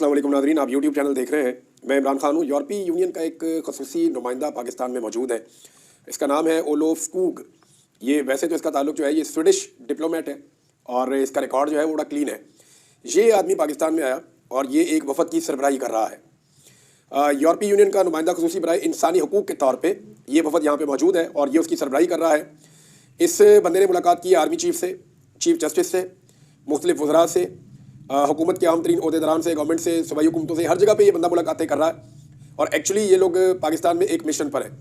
अस्सलाम वालेकुम नाज़रीन, आप यूट्यूब चैनल देख रहे हैं। मैं इमरान खान हूँ। यूरोपीय यूनियन का एक ख़ुसूसी नुमाइंदा पाकिस्तान में मौजूद है। इसका नाम है ओलोफ स्कूग। ये वैसे तो इसका ताल्लुक जो है ये स्वीडिश डिप्लोमेट है और इसका रिकॉर्ड जो है वो बड़ा क्लीन है। ये आदमी पाकिस्तान में आया और ये एक वफद की सरबराही कर रहा है। यूरोपीय यूनियन का नुमाइंदा ख़ुसूसी बराए इंसानी हकूक़ के तौर पर ये वफद यहाँ पर मौजूद है और ये उसकी सरबराही कर रहा है। इस बंदे ने मुलाकात की आर्मी चीफ से, चीफ जस्टिस से, मुख्तलिफ वज़रा से, हुकूमत के आम तरीन ओहदेदारान से, गवर्नमेंट से, सूबाई हुकूमतों से, हर जगह पे ये बंदा मुलाकातें कर रहा है। और एक्चुअली ये लोग पाकिस्तान में एक मिशन पर है।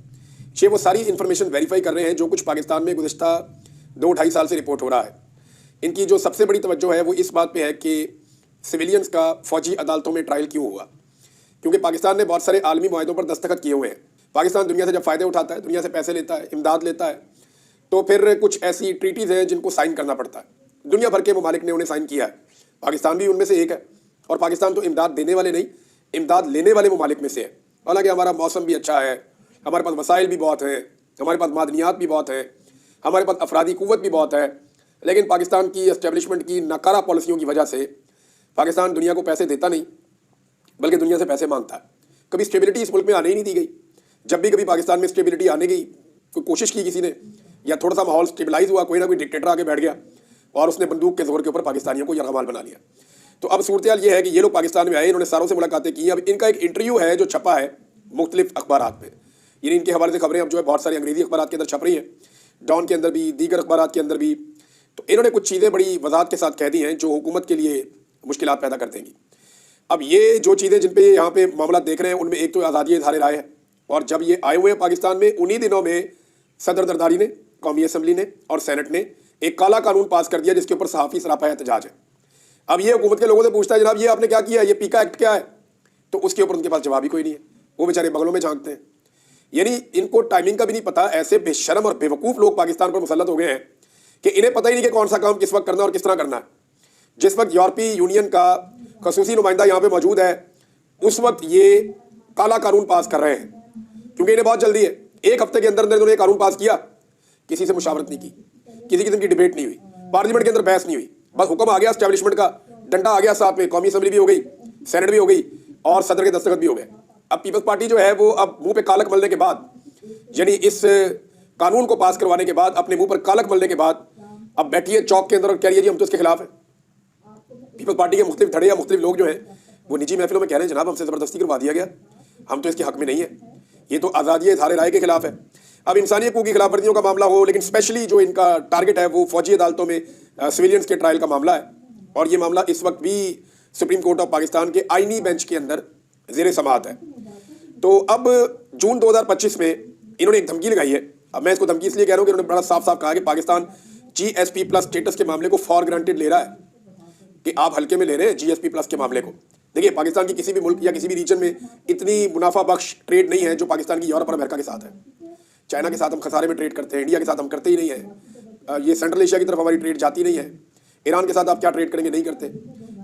ये वो सारी इन्फॉर्मेशन वेरीफाई कर रहे हैं जो कुछ पाकिस्तान में गुज़िश्ता 2-2.5 साल से रिपोर्ट हो रहा है। इनकी जो सबसे बड़ी तवज्जो है वो इस बात पे है कि सिविलियंस का फ़ौजी अदालतों में ट्रायल क्यों हुआ, क्योंकि पाकिस्तान ने बहुत सारे आलमी मुआहदों पर दस्तखत किए हुए हैं। पाकिस्तान दुनिया से जब फ़ायदे उठाता है, दुनिया से पैसे लेता है, इमदाद लेता है, तो फिर कुछ ऐसी ट्रीटीज़ हैं जिनको साइन करना पड़ता है। दुनिया भर के ममालिक ने उन्हें साइन किया है, पाकिस्तान भी उनमें से एक है। और पाकिस्तान तो इमदाद देने वाले नहीं, इमदाद लेने वाले ममालिक में से है। हालांकि हमारा मौसम भी अच्छा है, हमारे पास वसाइल भी बहुत हैं, हमारे पास मादनियात भी बहुत हैं, हमारे पास अफरादी कुव्वत भी बहुत है, लेकिन पाकिस्तान की एस्टेब्लिशमेंट की नाकारा पॉलिसियों की वजह से पाकिस्तान दुनिया को पैसे देता नहीं, बल्कि दुनिया से पैसे मांगता है। कभी स्टेबिलिटी इस मुल्क में आने ही नहीं दी गई। जब भी कभी पाकिस्तान में स्टेबिलिटी आने की कोई कोशिश की किसी ने, या थोड़ा सा माहौल स्टेबलाइज हुआ, कोई ना कोई डिक्टेटर आके बैठ गया और उसने बंदूक के जोर के ऊपर पाकिस्तानियों को यरगमाल बना लिया। तो अब सूरत हाल ये है कि ये लोग पाकिस्तान में आए, इन्होंने सारों से मुलाकातें की। अब इनका एक इंटरव्यू है जो छपा है मुख्तलिफ अखबारात में, यानी इनके हवाले से खबरें अब जो है बहुत सारी अंग्रेजी अखबारात के अंदर छप रही हैं, डॉन के अंदर भी, दीगर अखबारात के अंदर भी। तो इन्होंने कुछ चीज़ें बड़ी वजाहत के साथ कह दी हैं जो हुकूमत के लिए मुश्किलात पैदा कर देंगी। अब ये जो चीज़ें जिन पे यहाँ पे मामला देख रहे हैं उनमें एक तो आज़ादी इज़हार राय है, और जब ये आए हुए हैं पाकिस्तान में उन्हीं दिनों में सदर जरदारी ने, कौमी असम्बली ने और सेनेट ने एक काला कानून पास कर दिया जिसके ऊपर सहाफ़ी सरापा एहतजाज है। अब ये हुकूमत के लोगों से पूछता है जनाब ये आपने क्या किया, ये पीका एक्ट क्या है, तो उसके ऊपर उनके पास जवाब ही कोई नहीं है। वो बेचारे बगलों में झांकते हैं। यानी इनको टाइमिंग का भी नहीं पता। ऐसे बेशर्म और बेवकूफ़ लोग पाकिस्तान पर मुसल्लत हो गए हैं कि इन्हें पता ही नहीं कि कौन सा काम किस वक्त करना है और किस तरह करना है। जिस वक्त यूरोपीय यूनियन का ख़ुसूसी नुमाइंदा यहाँ पे मौजूद है, उस वक्त ये काला कानून पास कर रहे हैं, क्योंकि इन्हें बहुत जल्दी है। एक हफ्ते के अंदर अंदर इन्होंने कानून पास किया, किसी से मुशावरत नहीं की, किसी किस्म की डिबेट नहीं हुई, पार्लियामेंट के अंदर बहस नहीं हुई, बस हुक्म आ गया एस्टेब्लिशमेंट का, डंडा आ गया साथ में, कौमी असम्बली भी हो गई, सेनेट भी हो गई और सदर के दस्तखत भी हो गए। अब पीपल्स पार्टी जो है वो अब मुंह पे कालक मलने के बाद, यानी इस कानून को पास करवाने के बाद, अपने मुंह पर कालक मलने के बाद अब बैठी है चौक के अंदर और कह रही है जी हम तो इसके खिलाफ है। पीपल्स पार्टी के मुख्तलिफ धड़े या मुख्तलिफ लोग जो हैं वो निजी महफिलों में कह रहे हैं जनाब हमसे ज़बरदस्ती करवा दिया गया, हम तो इसके हक में नहीं है, ये तो आज़ादी इज़हार राय के खिलाफ है। अब इंसानी हकूक़ की खिलाफ वर्जियों का मामला हो, लेकिन स्पेशली जो इनका टारगेट है वो फ़ौजी अदालतों में सिविलियंस के ट्रायल का मामला है। और ये मामला इस वक्त भी सुप्रीम कोर्ट ऑफ पाकिस्तान के आइनी बेंच के अंदर ज़ेर समाअत है। तो अब जून 2025 में इन्होंने एक धमकी लगाई है। अब मैं इसको धमकी इसलिए कह रहा हूँ कि इन्होंने बड़ा साफ साफ कहा कि पाकिस्तान GSP+ स्टेटस के मामले को फॉर ग्रांटेड ले रहा है, कि आप हल्के में ले रहे हैं GSP+ के मामले को। देखिए पाकिस्तान की किसी भी मुल्क या किसी भी रीजन में इतनी मुनाफा बख्श ट्रेड नहीं है जो पाकिस्तान की यूरोप और अमेरिका के साथ है। चाइना के साथ हम खसारे में ट्रेड करते हैं, इंडिया के साथ हम करते ही नहीं है, ये सेंट्रल एशिया की तरफ हमारी ट्रेड जाती नहीं है। ईरान के साथ आप क्या ट्रेड करेंगे, नहीं करते।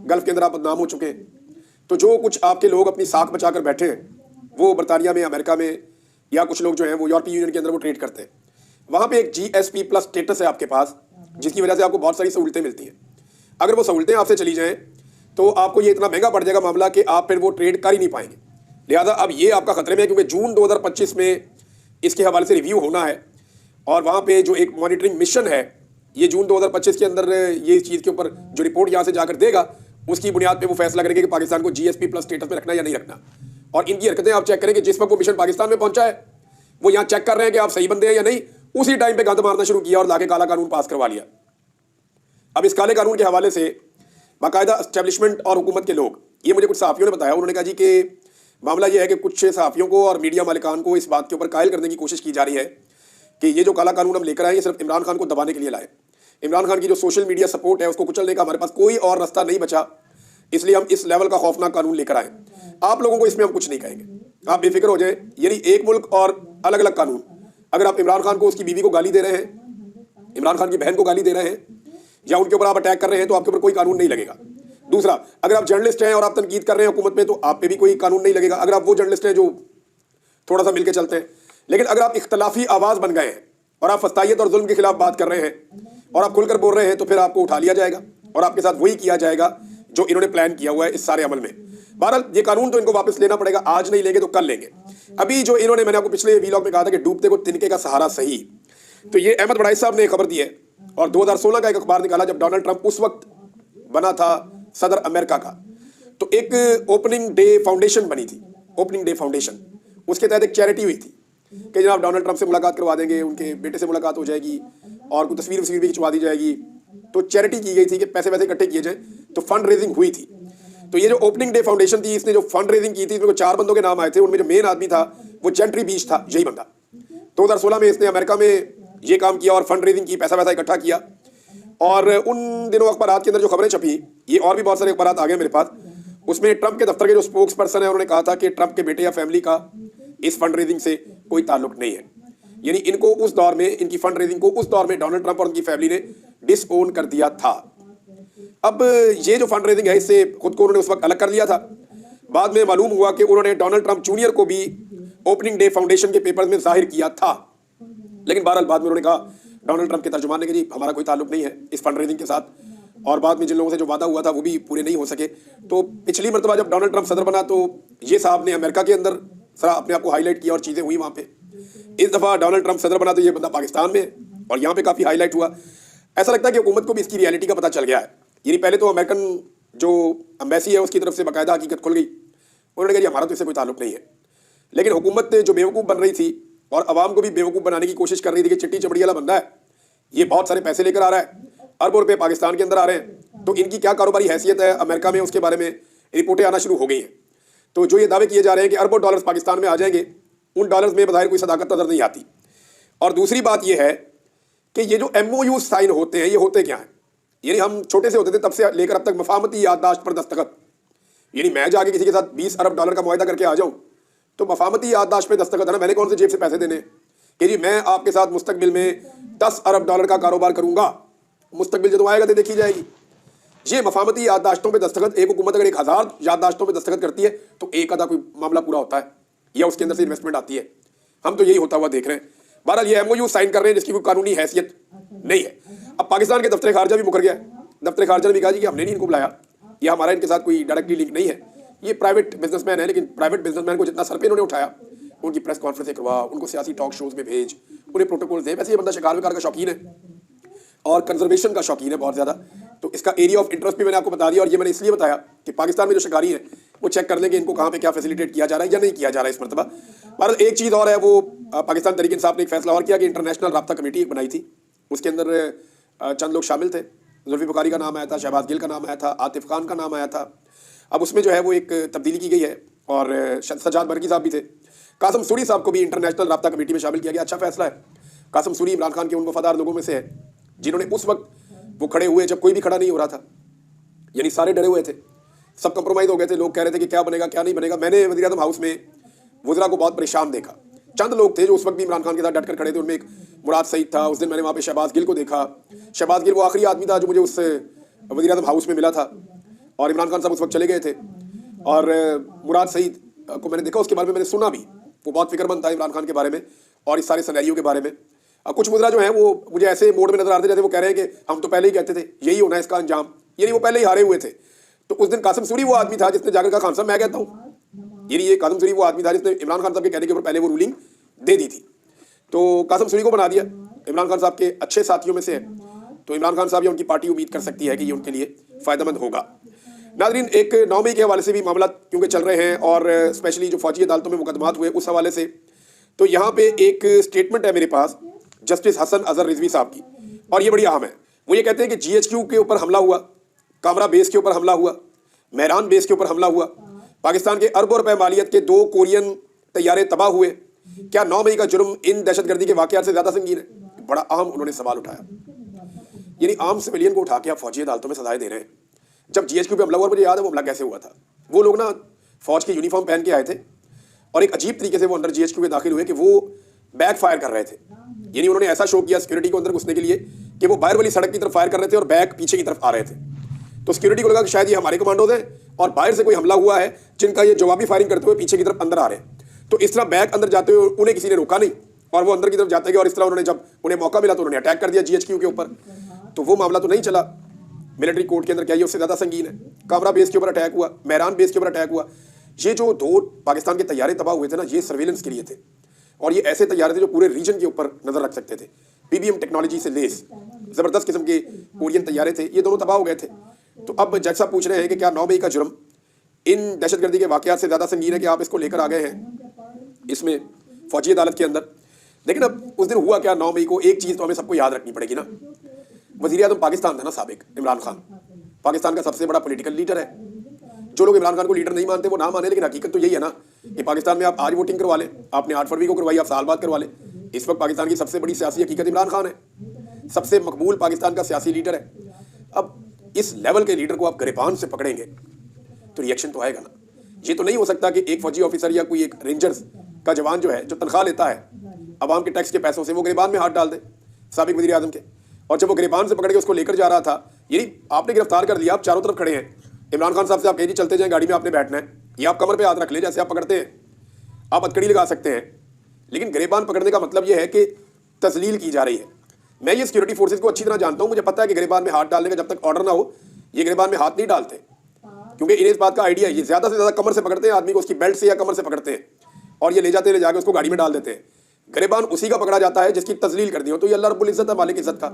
गल्फ़ के अंदर आप बदनाम हो चुके हैं। तो जो कुछ आपके लोग अपनी साख बचा कर बैठे हैं वो बरतानिया में, अमेरिका में, या कुछ लोग जो हैं वो यूरोपीय यूनियन के अंदर वो ट्रेड करते हैं। वहाँ पे एक GSP+ स्टेटस है आपके पास, जिसकी वजह से आपको बहुत सारी सहूलतें मिलती हैं। अगर वो सहूलतें आपसे चली जाएँ तो आपको ये इतना महंगा पड़ जाएगा मामला कि आप फिर वो ट्रेड कर ही नहीं पाएंगे। लिहाजा अब ये आपका खतरे में है, क्योंकि जून 2025 में इसके हवाले से रिव्यू होना है और वहाँ पे जो एक मॉनिटरिंग मिशन है ये जून 2025 के अंदर ये चीज़ के ऊपर जो रिपोर्ट यहाँ से जाकर देगा उसकी बुनियाद पे वो फैसला करेंगे कि पाकिस्तान को GSP+ स्टेटस में रखना या नहीं रखना। और इनकी हरकतें आप चेक करेंगे, जिस वक्त वो मिशन पाकिस्तान में पहुंचा है वो यहाँ चेक कर रहे हैं कि आप सही बंदे हैं या नहीं, उसी टाइम पे गंद मारना शुरू किया और लाके काला कानून पास करवा लिया। अब इस काले कानून के हवाले से बाकायदा एस्टेब्लिशमेंट और हुकूमत के लोग, ये मुझे कुछ सहाफ़ियों ने बताया, उन्होंने कहा जी कि मामला ये है कि कुछ सहाफ़ियों को और मीडिया मालिकान को इस बात के ऊपर कायल करने की कोशिश की जा रही है कि ये जो काला कानून हम लेकर आए ये सिर्फ इमरान खान को दबाने के लिए लाए। इमरान खान की जो सोशल मीडिया सपोर्ट है उसको कुचलने का हमारे पास कोई और रास्ता नहीं बचा, इसलिए हम इस लेवल का खौफनाक कानून लेकर आए। आप लोगों को इसमें हम कुछ नहीं कहेंगे, आप बेफिक्र हो जाएं। यानी एक मुल्क और अलग अलग कानून। अगर आप इमरान खान को उसकी बीवी को गाली दे रहे हैं, इमरान खान की बहन को गाली दे रहे हैं, या उनके ऊपर आप अटैक कर रहे हैं तो आपके ऊपर कोई कानून नहीं लगेगा। दूसरा, अगर आप जर्नलिस्ट हैं और आप तनकीद कर रहे हैं हुकूमत में तो आप पे भी कोई कानून नहीं लगेगा, अगर आप वो जर्नलिस्ट हैं जो थोड़ा सा मिलकर चलते हैं। लेकिन अगर आप इख्तलाफी आवाज़ बन गए हैं और आप फस्तायत और जुल्म के खिलाफ बात कर रहे हैं और आप खुलकर बोल रहे हैं तो फिर आपको उठा लिया जाएगा और आपके साथ वही किया जाएगा जो इन्होंने प्लान किया हुआ है इस सारे अमल में। बहरहाल ये कानून तो इनको वापस लेना पड़ेगा, आज नहीं लेंगे तो कल लेंगे। अभी जो इन्होंने, मैंने आपको पिछले वीलॉग में कहा था कि डूबते को तिनके का सहारा सही, तो ये अहमद बड़ाई साहब ने खबर दी है और 2016 का एक अखबार निकाला जब डोनाल्ड ट्रंप उस वक्त बना था सदर अमेरिका का, तो एक ओपनिंग डे फाउंडेशन बनी थी, ओपनिंग डे फाउंडेशन, उसके तहत एक चैरिटी हुई थी कि जनाब डोनाल्ड ट्रंप से मुलाकात करवा देंगे, उनके बेटे से मुलाकात हो जाएगी और कोई तस्वीर वस्वीर भी खिंचवा दी जाएगी। तो चैरिटी की गई थी कि पैसे वैसे इकट्ठे किए जाएं, तो फंड रेजिंग हुई थी। तो ये जो ओपनिंग डे फाउंडेशन थी, इसने जो फंड रेजिंग की थी, इसमें 4 बंदों के नाम आए थे, उनमें जो मेन आदमी था वो जेंट्री बीच था, यही बंदा। 2016 में इसने अमेरिका में ये काम किया और फंड रेजिंग की, पैसा वैसा इकट्ठा किया। और उन दिनों अखबारात के अंदर जो खबरें छपी, ये और भी बहुत सारे अखबारात आ गए मेरे पास, उसमें ट्रंप के दफ्तर के जो स्पोक्स पर्सन है उन्होंने कहा था कि ट्रंप के बेटे या फैमिली का इस फंड रेजिंग से कोई ताल्लुक नहीं है। यानी इनको उस दौर में, इनकी फंड रेजिंग को उस दौर में डोनाल्ड ट्रंप और उनकी फैमिली ने डिसओन कर दिया था। अब ये जो फंड रेजिंग है, इससे खुद को उन्होंने उस वक्त अलग कर लिया था। बाद में मालूम हुआ कि उन्होंने डोनाल्ड ट्रंप जूनियर को भी ओपनिंग डे फाउंडेशन के पेपर में जाहिर किया था, लेकिन बहरहाल बाद में उन्होंने कहा डोनाल्ड ट्रंप के तर्जुमान ने कि जी हमारा कोई ताल्लुक नहीं है इस फंड रेजिंग के साथ, और बाद में जिन लोगों से जो वादा हुआ था वो भी पूरे नहीं हो सके। तो पिछली मरतबा जब डोनाल्ड ट्रंप सदर बना तो ये साहब ने अमेरिका के अंदर जरा अपने आप को हाईलाइट किया और चीज़ें हुई वहाँ पे। इस दफ़ा डोनाल्ड ट्रंप सदर बना तो ये बंदा पाकिस्तान में और यहाँ पे काफ़ी हाईलाइट हुआ। ऐसा लगता है कि हुकूमत को भी इसकी रियलिटी का पता चल गया है। यानी पहले तो अमेरिकन जो एम्बेसी है उसकी तरफ से बाकायदा हकीकत खुल गई, उन्होंने कहा जी हमारा तो इससे कोई ताल्लुक नहीं है। लेकिन हुकूमत जो बेवकूफ़ बन रही थी और आवाम को भी बेवकूफ़ बनाने की कोशिश कर रही थी कि चिट्टी चमड़ी वाला बंदा है, ये बहुत सारे पैसे लेकर आ रहा है, अरबों रुपये पाकिस्तान के अंदर आ रहे हैं, तो इनकी क्या कारोबारी हैसियत है अमेरिका में, उसके बारे में रिपोर्टें आना शुरू हो गई हैं। तो जो ये दावे किए जा रहे हैं कि अरबों डॉलर्स पाकिस्तान में आ जाएंगे, उन डॉलर्स में बज़ाहिर कोई सदाकत नज़र नहीं आती। और दूसरी बात ये है कि ये जो MOU साइन होते हैं, ये होते क्या हैं? यानी हम छोटे से होते थे तब से लेकर अब तक मफाहमती याददाश्त पर दस्तखत, यानी मैं जाके किसी के साथ 20 अरब डॉलर का मुआहदा करके आ जाऊँ तो मफाहमती याददाश्त पे दस्तखत है ना, मैंने कौन से जेब से पैसे देने कि जी मैं आपके साथ मुस्तकबिल में 10 अरब डॉलर का कारोबार करूँगा, मुस्तकबिल जो आएगा तो देखी जाएगी। ये मफाहमती याददाश्तों पे दस्तखत, एक हुकूमत अगर 1000 याददाश्तों पे दस्तखत करती है तो एक आधा कोई मामला पूरा होता है या उसके अंदर से इन्वेस्टमेंट आती है। हम तो यही होता हुआ देख रहे हैं। बहरहाल ये MOU साइन कर रहे हैं जिसकी कोई कानूनी हैसियत नहीं है। अब पाकिस्तान के दफ्तर खारजा भी मुकर गया है, दफ्तर खारजा ने भी कहा जी कि हमने नहीं इनको बुलाया, या हमारा इनके साथ कोई डायरेक्टली लिंक नहीं है, ये प्राइवेट बिजनेसमैन है, लेकिन प्राइवेट बिजनेसमैन को जितना सर पे इन्होंने उठाया, उनकी प्रेस कॉन्फ्रेंसें करवा, उनको सियासी टॉक शोज में भेज, उन्हें प्रोटोकॉल दे। वैसे ये बंदा शिकार विकार का शौकीन है और कंजर्वेशन का शौकीन है बहुत ज़्यादा, तो इसका एरिया ऑफ इंटरेस्ट भी मैंने आपको बता दिया। और ये मैंने इसलिए बताया कि पाकिस्तान में जो शिकारी हैं वो चेक कर लेंगे इनको कहाँ पे क्या फैसिलिटेट किया जा रहा है या नहीं किया जा रहा है इस मरतबा। पर एक चीज़ और है, वो पाकिस्तान तहरीक इंसाफ ने एक फैसला और किया कि इंटरनेशनल राब्ता कमेटी एक बनाई थी, उसके अंदर चंद लोग शामिल थे। जुल्फी बुखारी का नाम आया था, शहबाज गिल का नाम आया था, आतिफ खान का नाम आया था। अब उसमें जो है वो एक तब्दीली की गई है और सजाद बरकी साहब भी थे। कासम सूरी साहब को भी इंटरनेशनल राब्ता कमेटी में शामिल किया गया। अच्छा फैसला है। कासम सूरी इमरान खान के उन वफादार लोगों में से है जिन्होंने उस वक्त वो खड़े हुए जब कोई भी खड़ा नहीं हो रहा था, यानी सारे डरे हुए थे, सब कंप्रोमाइज़ हो गए थे, लोग कह रहे थे कि क्या बनेगा क्या नहीं बनेगा। मैंने वज़ीर-ए-आज़म हाउस में वज़रा को बहुत परेशान देखा। चंद लोग थे जो उस वक्त भी इमरान खान के साथ डट कर खड़े थे, उनमें एक मुराद सईद था। उस दिन मैंने वहाँ पे शहबाज गिल को देखा। शहबाज गिल वो आखिरी आदमी था जो मुझे उस वज़ीर-ए-आज़म हाउस में मिला था और इमरान खान साहब उस वक्त चले गए थे। और मुराद सईद को मैंने देखा, उसके बारे में मैंने सुना भी, वो बहुत फिक्रमंद था इमरान खान के बारे में और इस सारे सिनेरियो के बारे में। कुछ मुद्रा जो है वो मुझे ऐसे मोड में नजर आते जैसे वो कह रहे हैं कि हम तो पहले ही कहते थे यही होना है इसका अंजाम, यानी वो पहले ही हारे हुए थे। तो उस दिन कासिम सूरी वो आदमी था जिसने जाकर कहा खान साहब मैं कहता हूँ, यानी ये कासिम सूरी वो आदमी था जिसने इमरान खान साहब के कहने के ऊपर पहले वो रूलिंग दे दी थी। तो कासिम सूरी को बना दिया, इमरान खान साहब के अच्छे साथियों में से है, तो इमरान खान साहब या उनकी पार्टी उम्मीद कर सकती है कि ये उनके लिए फ़ायदेमंद होगा। नाज़रीन, एक 9 मई के हवाले से भी मामला क्योंकि चल रहे हैं और स्पेशली जो फौजी अदालतों में मुकदमात हुए उस हवाले से, तो यहाँ पे एक स्टेटमेंट है मेरे पास जस्टिस हसन अजहर रिजवी साहब की, और ये बड़ी अहम है। वो ये कहते हैं कि GHQ के ऊपर हमला हुआ, कामरा बेस के ऊपर हमला हुआ, मेहरान बेस के ऊपर हमला हुआ, पाकिस्तान के अरबों रुपए मालियत के 2 कोरियन तैयारे तबाह हुए। क्या 9 मई का जुर्म इन दहशतगर्दी के वाक़यात से ज़्यादा संगीन है? बड़ा अहम उन्होंने सवाल उठाया। यानी आम सिविलियन को उठा के आप फौजी अदालतों में सजाएं दे रहे हैं। जब GHQ पे हमला हुआ, मुझे याद है वो हमला कैसे हुआ था। वो लोग ना फौज की यूनिफॉर्म पहन के आए थे और एक अजीब तरीके से वो अंदर GHQ में दाखिल हुए कि वो बैक फायर कर रहे थे। यानी उन्होंने ऐसा शो किया सिक्योरिटी को अंदर घुसने के लिए कि वो बाहर वाली सड़क की तरफ फायर कर रहे थे और बैक पीछे की तरफ आ रहे थे। तो सिक्योरिटी को लगा कि शायद ये हमारे कमांडोज हैं और बाहर से कोई हमला हुआ है जिनका ये जवाबी फायरिंग करते हुए पीछे की तरफ अंदर आ रहे हैं। तो इस तरह बैक अंदर जाते हुए उन्हें किसी ने रोका नहीं और वो अंदर की तरफ जाते गए और इस तरह उन्होंने जब उन्हें मौका मिला तो उन्होंने अटैक कर दिया GHQ के ऊपर। तो वो मामला तो नहीं चला। मिलिट्री कोर्ट के अंदर क्या ये उससे ज़्यादा संगीन है? कामरा बेस के ऊपर अटैक हुआ, मेहरान बेस के ऊपर अटैक हुआ। ये जो 2 पाकिस्तान के तैयारे तबाह हुए थे ना, ये सर्वेलेंस के लिए थे, और ये ऐसे तैयारे थे जो पूरे रीजन के ऊपर नज़र रख सकते थे। PBM टेक्नोलॉजी से लेस ज़बरदस्त किस्म के कोरियन तैयारे थे, ये दोनों तबाह हो गए थे। तो अब जज साहब पूछ रहे हैं कि क्या 9 मई का जुर्म इन दहशतगर्दी के वाक़यात से ज़्यादा संगीन है कि आप इसको लेकर आ गए हैं इसमें फौजी अदालत के अंदर। लेकिन अब उस दिन हुआ क्या 9 मई को, एक चीज़ तो हमें सबको याद रखनी पड़ेगी ना, वज़ीर-ए-आज़म पाकिस्तान था ना साबिक, इमरान खान पाकिस्तान का सबसे बड़ा पॉलिटिकल लीडर है। जो लोग इमरान खान को लीडर नहीं मानते वो ना माने, लेकिन हकीकत तो यही है ना कि पाकिस्तान में आप आज वोटिंग करवा लें, आपने 8 फरवरी को करवाई, आप साल बाद करवा लें। इस वक्त पाकिस्तान की सबसे बड़ी सियासी हकीकत इमरान खान है, सबसे मकबूल पाकिस्तान का सियासी लीडर है। अब इस लेवल के लीडर को आप गिरबान से पकड़ेंगे तो रिएक्शन तो आएगा ना। ये तो नहीं हो सकता कि एक फौजी ऑफिसर या कोई एक रेंजर्स का जवान जो है, जो तनख्वाह लेता है अवाम के टैक्स के पैसों से, वो गिरबान में हाथ डाल दे साबिक वज़ीर आज़म के। और जब वो गिरबान से पकड़ के उसको लेकर जा रहा था, यही आपने गिरफ्तार कर लिया, आप चारों तरफ खड़े हैं, इमरान खान साहब से आप कहिए जी चलते जाएं, गाड़ी में आपने बैठना है, या आप कमर पे हाथ रख ले जैसे आप पकड़ते हैं, आप हथकड़ी लगा सकते हैं। लेकिन गिरबान पकड़ने का मतलब यह है कि तस्लील की जा रही है। मैं ये सिक्योरिटी फोर्सेज को अच्छी तरह जानता हूँ, मुझे पता है कि गिरबान में हाथ डालने का जब तक ऑर्डर ना हो ये गिरबान में हाथ नहीं डालते, क्योंकि इन्हें इस बात का आइडिया है। ये ज़्यादा से ज़्यादा कमर से पकड़ते हैं आदमी को, उसकी बेल्ट से या कमर से पकड़ते हैं और ये ले जाके उसको गाड़ी में डाल देते हैं। गिरबान उसी का पकड़ा जाता है जिसकी तस्लील कर दी हो। तो ये अल्लाह रब्बुल इज़्ज़त है, मालिक इज़्ज़त का,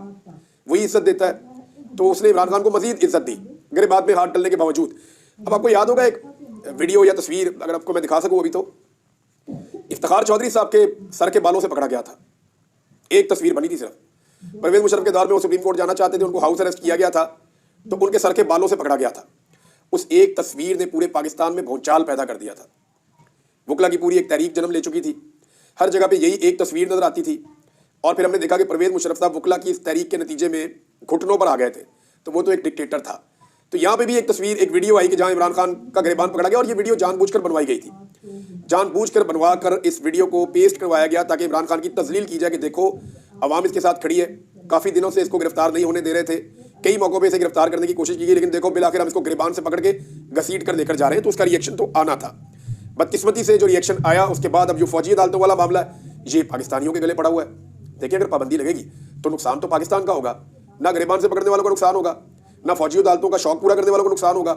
वही इज़्ज़त देता है। तो उसने इमरान खान को मजीद इज़्ज़त दी गिरबान में हाथ डालने के बावजूद। अब आपको याद होगा एक वीडियो या तस्वीर, अगर आपको मैं दिखा सकूँ अभी, तो इफ्तिखार चौधरी साहब के सर के बालों से पकड़ा गया था। एक तस्वीर बनी थी सिर्फ, परवेज़ मुशर्रफ के दौर में वो सुप्रीम कोर्ट जाना चाहते थे, उनको हाउस अरेस्ट किया गया था, तो उनके सर के बालों से पकड़ा गया था। उस एक तस्वीर ने पूरे पाकिस्तान में भौचाल पैदा कर दिया था। वकला की पूरी एक तहरीक जन्म ले चुकी थी, हर जगह पे यही एक तस्वीर नजर आती थी। और फिर हमने देखा कि परवेज़ मुशर्रफ साहब वकला की इस तहरीक के नतीजे में घुटनों पर आ गए थे, तो वो तो एक डिक्टेटर था। तो यहाँ पे भी एक तस्वीर, एक वीडियो आई कि जहाँ इमरान खान का गिरबान पकड़ा गया, और ये वीडियो जानबूझकर बनवाई गई थी, जानबूझकर बनवा कर इस वीडियो को पेस्ट करवाया गया ताकि इमरान खान की तस्लील की जाए कि देखो अवाम इसके साथ खड़ी है, काफ़ी दिनों से इसको गिरफ्तार नहीं होने दे रहे थे, कई मौक़ों पे इसे गिरफ्तार करने की कोशिश की गई, लेकिन देखो बिलाखिर हम इसको गिरबान से पकड़ के घसीट कर लेकर जा रहे हैं। तो उसका रिएक्शन तो आना था। बदकिस्मती से जो रिएक्शन आया उसके बाद अब जो फौजी अदालतों वाला मामला है ये पाकिस्तानियों के गले पड़ा हुआ है। देखिए अगर पाबंदी लगेगी तो नुकसान तो पाकिस्तान का होगा, ना गिरबान से पकड़ने वालों का नुकसान होगा, ना फौजी अदालतों का शौक पूरा करने वालों को नुकसान होगा,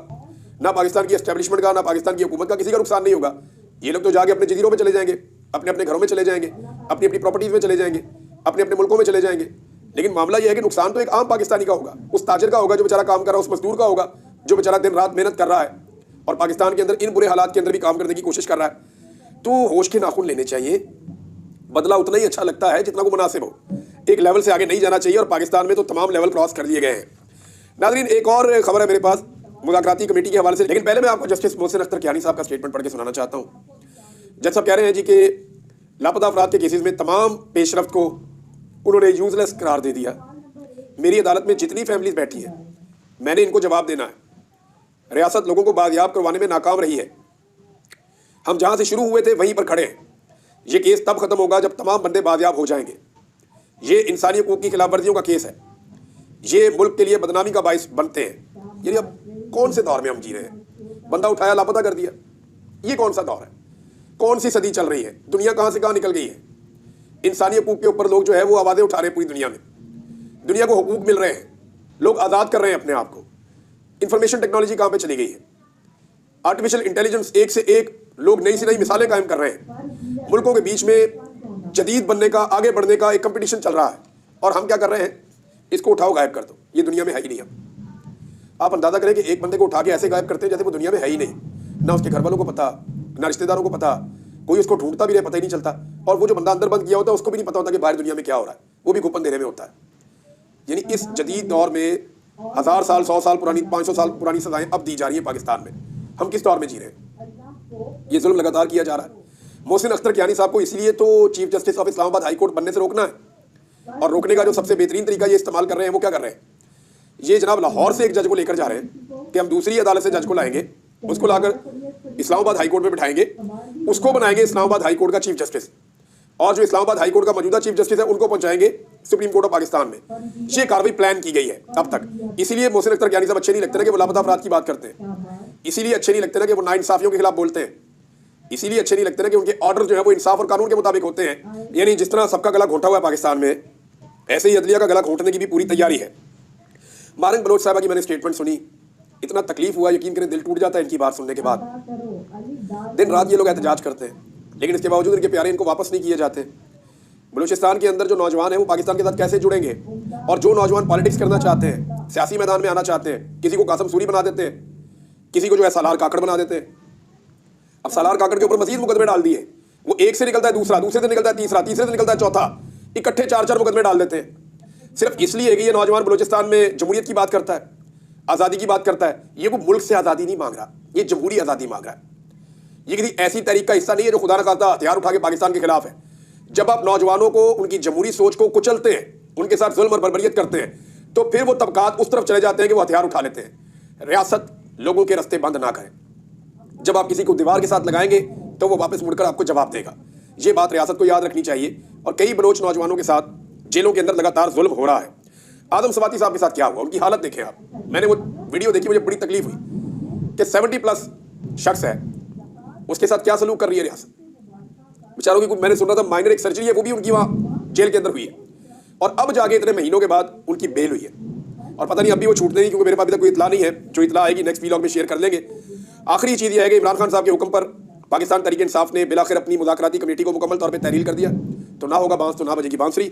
ना पाकिस्तान की एस्टेब्लिशमेंट का, ना पाकिस्तान की हुकूमत का, किसी का नुकसान नहीं होगा। ये लोग तो जाके अपने जजीरों में चले जाएंगे, अपने अपने घरों में चले जाएंगे, अपनी अपनी प्रॉपर्टीज़ में चले जाएंगे, अपने अपने मुल्कों में चले जाएंगे। लेकिन मामला यह है कि नुकसान तो एक आम पाकिस्तानी का होगा, उस ताजिर का होगा जो बेचारा काम कर रहा है, उस मजदूर का होगा जो बेचारा दिन रात मेहनत कर रहा है और पाकिस्तान के अंदर इन बुरे हालात के अंदर भी काम करने की कोशिश कर रहा है। तो होश के नाखून लेने चाहिए, बदला उतना ही अच्छा लगता है जितना को मुनासिब हो, एक लेवल से आगे नहीं जाना चाहिए, और पाकिस्तान में तो तमाम लेवल क्रॉस कर दिए गए हैं। नाज़रीन एक और खबर है मेरे पास मुज़ाकराती कमेटी के हवाले से, लेकिन पहले मैं आपको जस्टिस मोहसिन अख्तर कियानी साहब का स्टेटमेंट पढ़ के सुनाना चाहता हूँ। जज साहब कह रहे हैं जी कि लापता अफराद के केसेस में तमाम पेशरफ्त को उन्होंने यूजलेस करार दे दिया। मेरी अदालत में जितनी फैमिलीज बैठी हैं मैंने इनको जवाब देना है। रियासत लोगों को बाजियाब करवाने में नाकाम रही है, हम जहाँ से शुरू हुए थे वहीं पर खड़े हैं। ये केस तब ख़त्म होगा जब तमाम बंदे बाजियाब हो जाएंगे। ये इंसानी हकूक़ की खिलाफ वर्जियों का केस है, ये मुल्क के लिए बदनामी का बाइस बनते हैं। यानी अब कौन से दौर में हम जी रहे हैं? बंदा उठाया लापता कर दिया, ये कौन सा दौर है? कौन सी सदी चल रही है? दुनिया कहाँ से कहाँ निकल गई है? इंसानी हकूक़ के ऊपर लोग जो है वो आवाज़ें उठा रहे हैं पूरी दुनिया में, दुनिया को हकूक़ मिल रहे हैं, लोग आज़ाद कर रहे हैं अपने आप को। इंफॉर्मेशन टेक्नोलॉजी कहाँ पे चली गई है? आर्टिफिशियल इंटेलिजेंस, एक से एक लोग नई से नई मिसालें कायम कर रहे हैं। मुल्कों के बीच में जदीद बनने का, आगे बढ़ने का एक कंपटीशन चल रहा है, और हम क्या कर रहे हैं? इसको उठाओ गायब कर दो, ये दुनिया में है ही नहीं। आप अंदाज़ा करें कि एक बंदे को उठा के ऐसे गायब करते हैं जैसे वो दुनिया में है ही नहीं, ना उसके घर वालों को पता, ना रिश्तेदारों को पता, कोई उसको ढूंढता भी नहीं, पता ही नहीं चलता। और वो जो बंदा अंदर बंद किया होता है उसको भी नहीं पता होता कि बाहर दुनिया में क्या हो रहा है, वो भी कूपन देने में होता है। यानी इस जदीद दौर में 1000 साल, 100 साल पुरानी, 500 साल पुरानी सजाएं अब दी जा रही है पाकिस्तान में। हम किस दौर में जी रहे हैं? ये जुल्म लगातार किया जा रहा है। मोहसिन अख्तर कियानी साहब को इसलिए तो chief justice of Islamabad high court बनने से रोकना है, और रोकने का जो सबसे बेहतरीन तरीका ये इस्तेमाल कर रहे हैं, वो क्या कर रहे हैं? ये जनाब लाहौर से एक जज को लेकर जा रहे हैं कि हम दूसरी अदालत से जज को लाएंगे, उसको लाकर इस्लामाबाद हाई कोर्ट में बिठाएंगे, उसको बनाएंगे इस्लामाबाद हाई कोर्ट का चीफ जस्टिस, और जो इस्लामाबाद हाई कोर्ट का मौजूदा चीफ जस्टिस है उनको पहुंचाएंगे सुप्रीम कोर्ट ऑफ पाकिस्तान में। ये कार्रवाई प्लान की गई है अब तक। इसीलिए मोहसिन अख्तर कियानी साहब अच्छे नहीं लगते ना कि वो लापता अफराद की बात करते हैं, इसीलिए अच्छे नहीं लगते ना कि वो नाइंसाफियों के खिलाफ बोलते हैं, इसीलिए अच्छे नहीं लगते ना कि उनके ऑर्डर जो है वो इंसाफ और कानून के मुताबिक होते हैं। यानी जिस तरह सबका गला घोंटा हुआ है पाकिस्तान में, ऐसे ही अदलिया का गला घोंटने की भी पूरी तैयारी है। मारंग बलोच साहबा की मैंने स्टेटमेंट सुनी, इतना तकलीफ हुआ, यकीन करें दिल टूट जाता है इनकी बात सुनने के बाद। दिन रात ये लोग एहतजाज करते हैं, लेकिन इसके बावजूद इनके प्यारे इनको वापस नहीं किए जाते। बलूचिस्तान के अंदर जो नौजवान हैं वो पाकिस्तान के साथ कैसे जुड़ेंगे? और जो नौजवान पॉलिटिक्स करना चाहते हैं, सियासी मैदान में आना चाहते हैं, किसी को कासम सूरी बना देते हैं, किसी को जो है सालार काकड़ बना देते हैं। अब सालार काकड़ के ऊपर मजीद मुकदमे डाल दिए, वो एक से निकलता है दूसरा, दूसरे से निकलता है तीसरा, तीसरे से निकलता है चौथा, इकट्ठे 4-4 मुकदमे डाल देते हैं, सिर्फ इसलिए कि ये नौजवान बलूचिस्तान में जमहूरियत की बात करता है, आज़ादी की बात करता है। ये वो मुल्क से आज़ादी नहीं मांग रहा, ये जमहूरी आज़ादी मांग रहा है। ये किसी ऐसी तहरीक का हिस्सा नहीं है जो खुदा न खास्ता हथियार उठा के पाकिस्तान के खिलाफ है। जब आप नौजवानों को उनकी जमहूरी सोच को कुचलते हैं, उनके साथ जुल्म और बर्बरियत करते हैं, तो फिर वो तबकात उस तरफ चले जाते हैं कि वो हथियार उठा लेते हैं। रियासत लोगों के रास्ते बंद ना करें। जब आप किसी को दीवार के साथ लगाएंगे तो वो वापस मुड़कर आपको जवाब देगा। ये बात रियासत को याद रखनी चाहिए। और कई बलोच नौजवानों के साथ जेलों के अंदर लगातार जुल्म हो रहा है। आदम सवाती साहब के साथ क्या हुआ, उनकी हालत देखें आप। मैंने वो वीडियो देखी, मुझे बड़ी तकलीफ हुई कि 70+ शख्स है, उसके साथ क्या सलूक कर रही है रियासत। बेचारों की मैंने सुना था माइनर एक सर्जरी है, वो भी उनकी वहाँ जेल के अंदर हुई है, और अब जाके इतने महीनों के बाद उनकी बेल हुई है। और पता नहीं अभी वो छूटते नहीं, क्योंकि मेरे पास अभी तक कोई इतला नहीं है। जो इतला आएगी नेक्स्ट व्लॉग में शेयर कर लेंगे। आखिरी चीज़ ये है कि इमरान खान साहब के हुक्म पर पाकिस्तान तहरीक इंसाफ ने बिलाखिर अपनी मुज़ाकराती कमेटी को मुकम्मल तौर पर तहरील कर दिया। तो ना होगा बांस तो ना बजेगी बांसुरी।